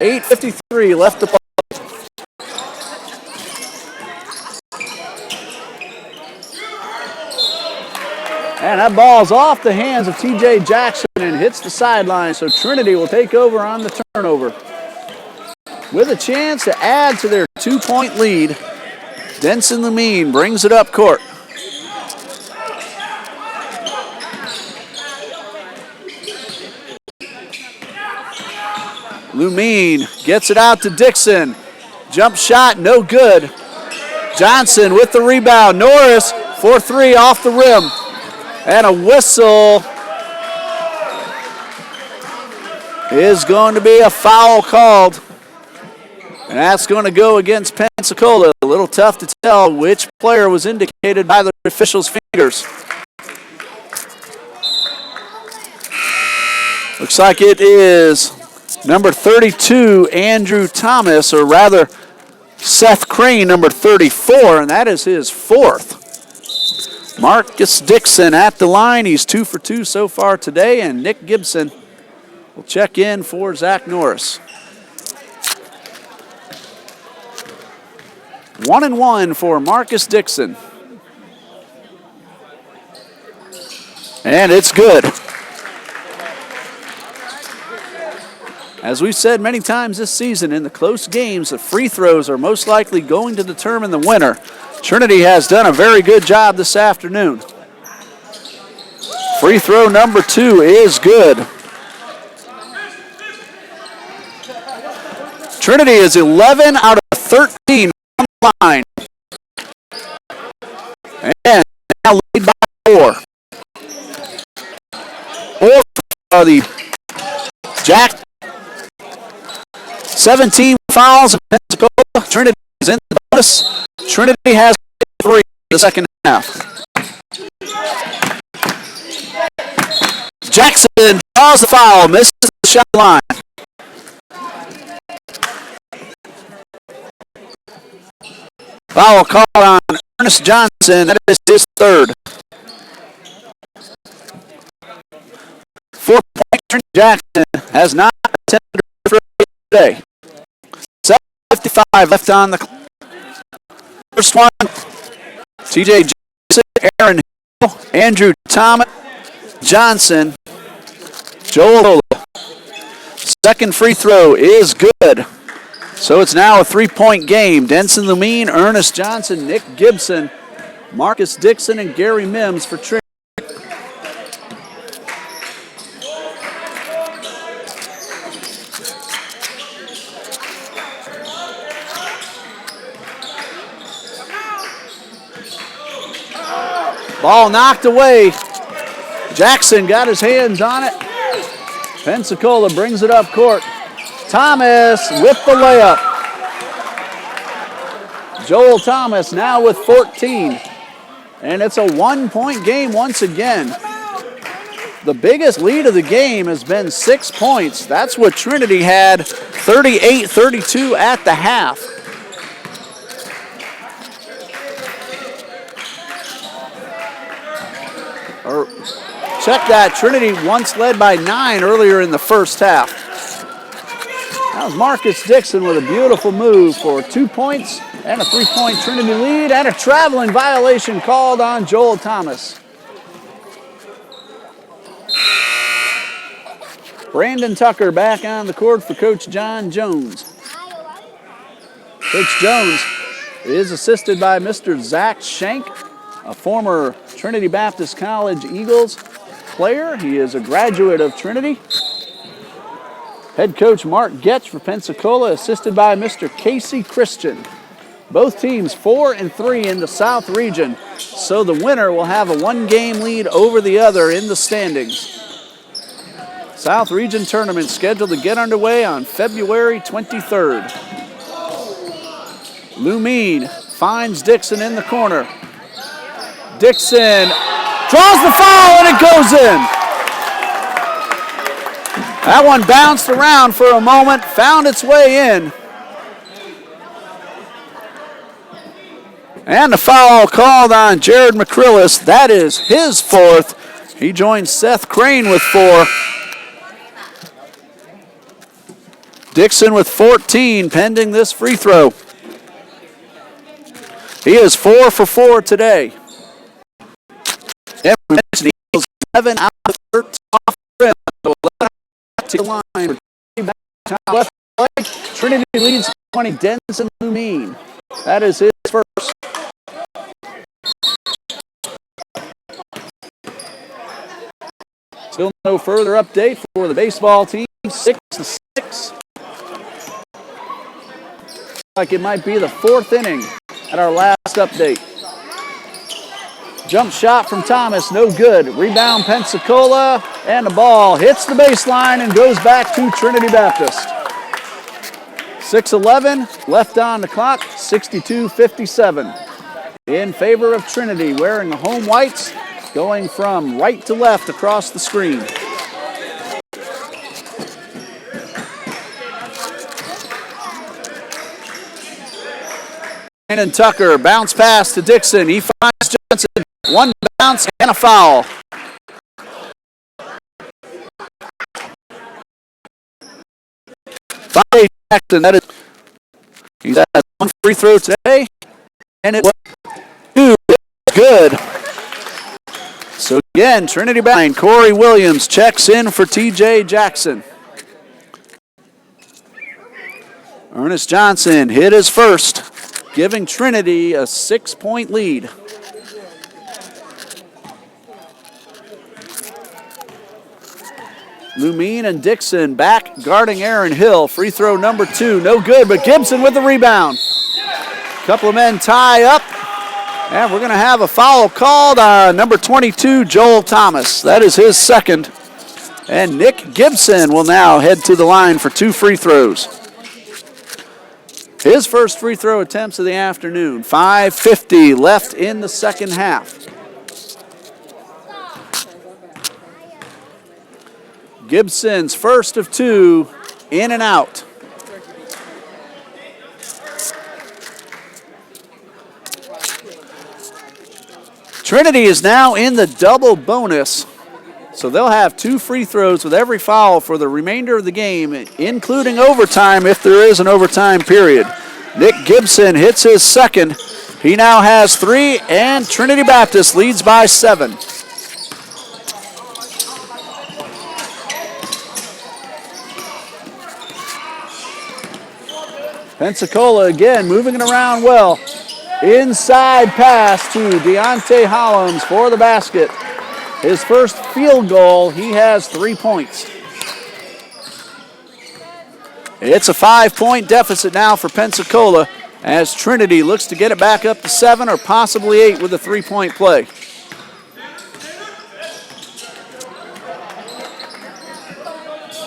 8:53 left to play. And that ball's off the hands of TJ Jackson and hits the sideline, so Trinity will take over on the turnover. With a chance to add to their 2-point lead, Denson Lamine brings it up court. Lumine gets it out to Dixon. Jump shot, no good. Johnson with the rebound. Norris for 3 off the rim. And a whistle is going to be a foul called. And that's going to go against Pensacola. A little tough to tell which player was indicated by the officials' fingers. Looks like it is number 32, Andrew Thomas, or rather Seth Crane, number 34, and that is his 4th. Marcus Dixon at the line. He's 2 for 2 so far today, and Nick Gibson will check in for Zach Norris. 1-1 for Marcus Dixon. And it's good. As we've said many times this season, in the close games, the free throws are most likely going to determine the winner. Trinity has done a very good job this afternoon. Free throw number 2 is good. Trinity is 11 out of 13 on the line. And now lead by 4. 4 for the Jack. 17 fouls in Pensacola. Trinity is in the bonus. Trinity has 3 in the second half. Jackson draws the foul, misses the shot line. Foul called on Ernest Johnson. That is his 3rd. 4-point Trinity Jackson has not attempted a free throw today. 7:55 left on the clock. First one, TJ Jackson, Aaron Hill, Andrew Thomas, Johnson, Joel Lola. Second free throw is good. So it's now a 3-point game. Denson Lumine, Ernest Johnson, Nick Gibson, Marcus Dixon, and Gary Mims for Trinity. Ball knocked away. Jackson got his hands on it. Pensacola brings it up court. Thomas with the layup. Joel Thomas now with 14. And it's a 1-point game once again. The biggest lead of the game has been 6 points. That's what Trinity had, 38-32 at the half. Check that, Trinity once led by 9 earlier in the first half. That was Marcus Dixon with a beautiful move for 2 points and a 3-point Trinity lead, and a traveling violation called on Joel Thomas. Brandon Tucker back on the court for Coach John Jones. Coach Jones is assisted by Mr. Zach Schenk, a former Trinity Baptist College Eagles player. He is a graduate of Trinity. Head coach Mark Getch for Pensacola, assisted by Mr. Casey Christian. Both teams 4-3 in the South region, so the winner will have a 1-game lead over the other in the standings. South region tournament scheduled to get underway on February 23rd. Lumine finds Dixon in the corner. Dixon draws the foul and it goes in. That one bounced around for a moment, found its way in. And the foul called on Jared McCrillis. That is his 4th. He joins Seth Crane with 4. Dixon with 14 pending this free throw. He is 4 for 4 today. And we mentioned the Eagles 11 out of 13 off the rim. So 11 to the line. Left leg. Trinity leads 20. Denson Lumine. That is his first. Still no further update for the baseball team. 6-6. Like it might be the 4th inning at our last update. Jump shot from Thomas, no good. Rebound Pensacola, and the ball hits the baseline and goes back to Trinity Baptist. 6:11 left on the clock, 62-57. In favor of Trinity, wearing the home whites, going from right to left across the screen. And Tucker, bounce pass to Dixon. He finds Johnson. 1 bounce and a foul. By Jackson, that is, he's had 1 free throw today, and it was 2. Good. So again, Trinity behind. Corey Williams checks in for TJ Jackson. Ernest Johnson hit his first, giving Trinity a 6-point lead. Lumine and Dixon back guarding Aaron Hill. Free throw number 2, no good, but Gibson with the rebound. Couple of men tie up, and we're going to have a foul called on number 22, Joel Thomas. That is his second. And Nick Gibson will now head to the line for 2 free throws. His first free throw attempts of the afternoon. 5:50 left in the second half. Gibson's first of 2, in and out. Trinity is now in the double bonus, so they'll have 2 free throws with every foul for the remainder of the game, including overtime if there is an overtime period. Nick Gibson hits his second. He now has 3, and Trinity Baptist leads by 7. Pensacola again moving it around well. Inside pass to Deontay Hollins for the basket. His first field goal, he has 3 points. It's a 5-point deficit now for Pensacola as Trinity looks to get it back up to 7 or possibly 8 with a 3-point play.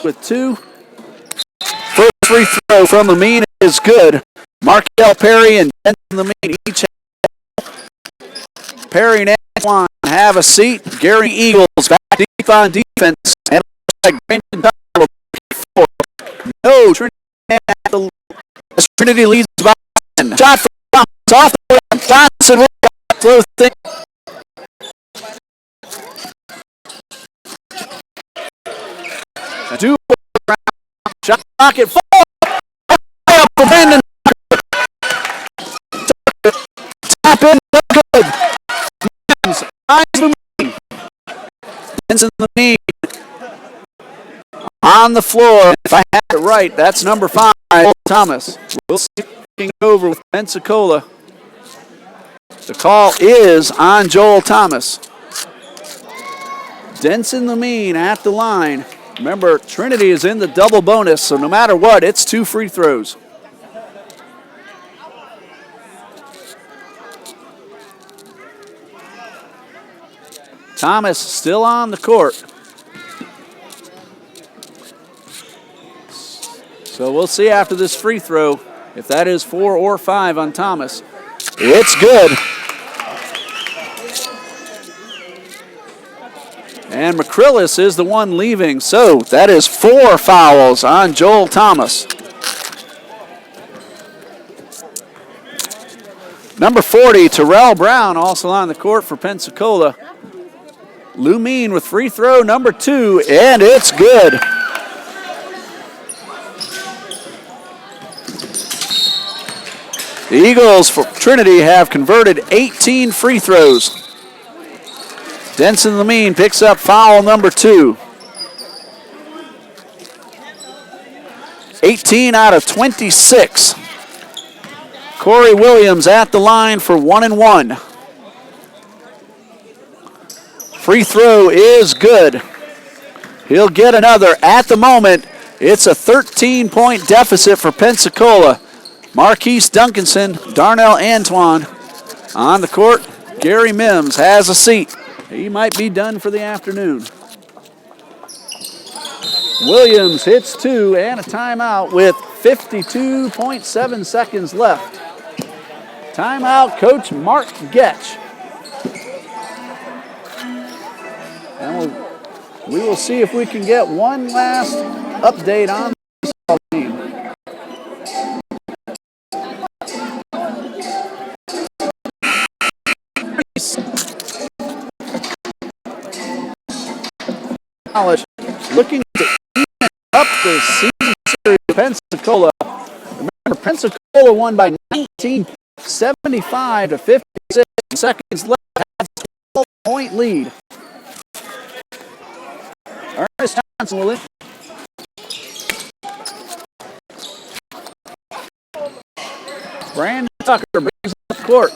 With 2. First free throw from Lamine is good. Markel Perry and Denton Lamine each have. Perry and Antoine have a seat. Gary Eagles back deep on defense. And like Brandon Tuttle will be 4. No, Trinity leads by 10. Shot for Thomas off the rim. Johnson will throw thing. Two shot pocket fall up for Brandon. Tap in, no good. Denson Lamine on the floor. If I have it right, that's number 5, Thomas. We'll see taking over with Pensacola. The call is on Joel Thomas. Denson Lamine at the line. Remember, Trinity is in the double bonus, so no matter what, it's 2 free throws. Thomas still on the court. So we'll see after this free throw if that is 4 or 5 on Thomas. It's good. And McCrillis is the one leaving, so that is 4 fouls on Joel Thomas. Number 40, Terrell Brown, also on the court for Pensacola. Lumine with free throw number 2, and it's good. The Eagles for Trinity have converted 18 free throws. Denson Lamine picks up foul number 2. 18 out of 26. Corey Williams at the line for 1 and 1. Free throw is good. He'll get another. At the moment, it's a 13-point deficit for Pensacola. Marquise Duncanson, Darnell Antoine on the court. Gary Mims has a seat. He might be done for the afternoon. Williams hits 2 and a timeout with 52.7 seconds left. Timeout, Coach Mark Getch. And we will see if we can get one last update on the team. Looking to even up the season series of Pensacola. Remember, Pensacola won by 19, 75 to 56 seconds left. Has a 12-point lead. Ernest Johnson will in. Brandon Tucker brings up the court.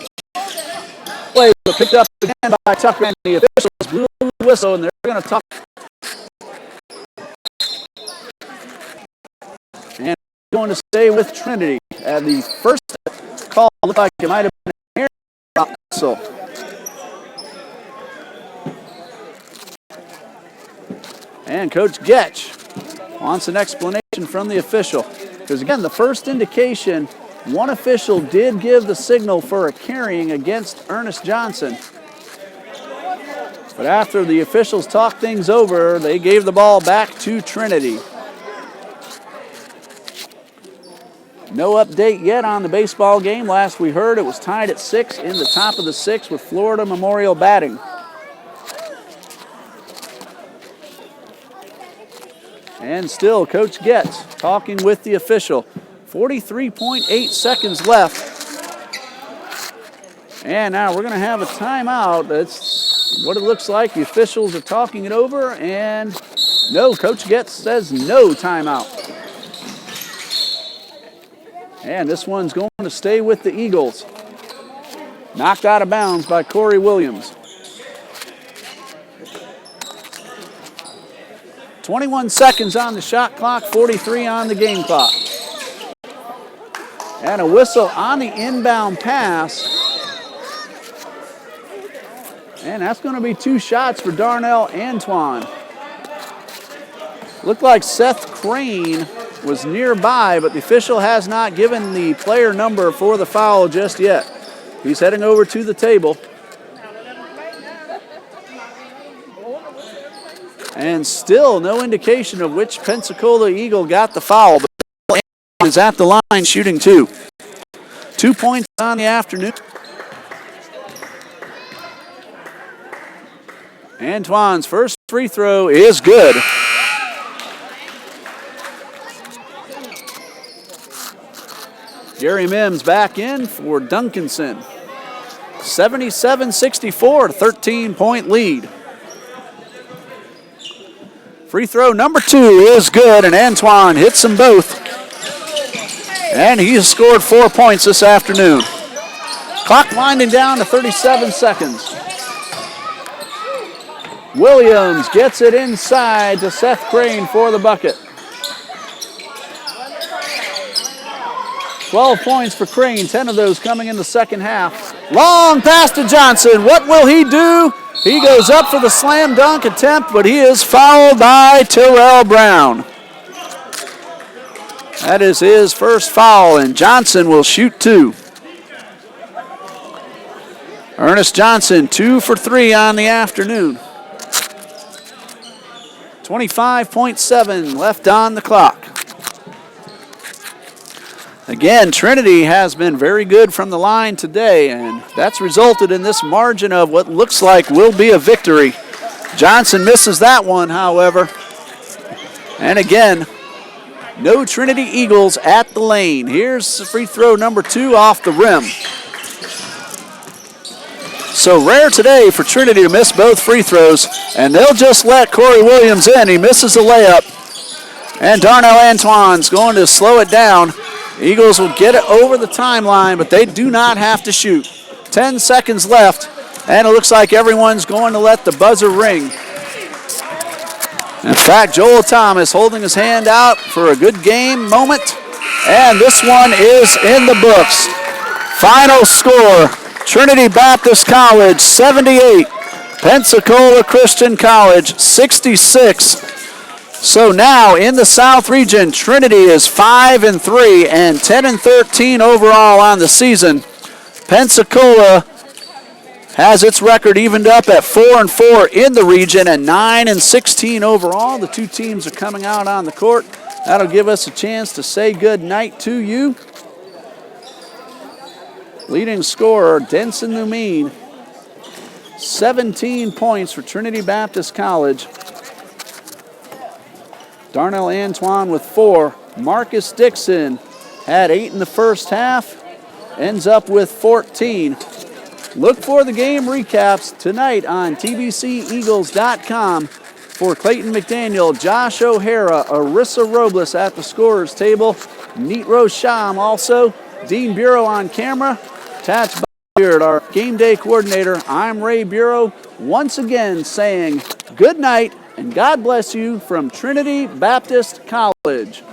Play picked up again by Tucker, and the officials blew the whistle, and they're going to talk. And going to stay with Trinity. The first call looked like it might have been a hair whistle. And Coach Getch wants an explanation from the official. Because again, the first indication, one official did give the signal for a carrying against Ernest Johnson. But after the officials talked things over, they gave the ball back to Trinity. No update yet on the baseball game. Last we heard, it was tied at 6 in the top of the 6th with Florida Memorial batting. And still, Coach Getz talking with the official. 43.8 seconds left. And now we're going to have a timeout. That's what it looks like. The officials are talking it over, and no, Coach Getz says no timeout. And this one's going to stay with the Eagles. Knocked out of bounds by Corey Williams. 21 seconds on the shot clock, 43 on the game clock. And a whistle on the inbound pass. And that's going to be 2 shots for Darnell Antoine. Looked like Seth Crane was nearby, but the official has not given the player number for the foul just yet. He's heading over to the table. And still no indication of which Pensacola Eagle got the foul, but is at the line shooting 2. 2 points on the afternoon. Antoine's first free throw is good. Gary Mims back in for Duncanson. 77-64, 13-point lead. Free throw number 2 is good, and Antoine hits them both. And he has scored 4 points this afternoon. Clock winding down to 37 seconds. Williams gets it inside to Seth Crane for the bucket. 12 points for Crane, 10 of those coming in the second half. Long pass to Johnson. What will he do? He goes up for the slam dunk attempt, but he is fouled by Terrell Brown. That is his first foul, and Johnson will shoot 2. Ernest Johnson, 2 for 3 on the afternoon. 25.7 left on the clock. Again, Trinity has been very good from the line today, and that's resulted in this margin of what looks like will be a victory. Johnson misses that one, however. And again, no Trinity Eagles at the lane. Here's free throw number 2 off the rim. So rare today for Trinity to miss both free throws, and they'll just let Corey Williams in. He misses the layup, and Darnell Antoine's going to slow it down. Eagles will get it over the timeline, but they do not have to shoot. 10 seconds left, and it looks like everyone's going to let the buzzer ring. In fact, Joel Thomas holding his hand out for a good game moment, and this one is in the books. Final score, Trinity Baptist College 78, Pensacola Christian College 66. So now in the South region, Trinity is 5-3 and 10-13 overall on the season. Pensacola has its record evened up at 4-4 in the region and 9-16 overall. The 2 teams are coming out on the court. That'll give us a chance to say good night to you. Leading scorer, Denson Lumine, 17 points for Trinity Baptist College. Darnell Antoine with 4. Marcus Dixon had 8 in the first half, ends up with 14. Look for the game recaps tonight on TBCEagles.com for Clayton McDaniel, Josh O'Hara, Arissa Robles at the scorer's table, Neat Rosham also, Dean Bureau on camera, Tats Beard, our game day coordinator. I'm Ray Bureau, once again saying good night and God bless you from Trinity Baptist College.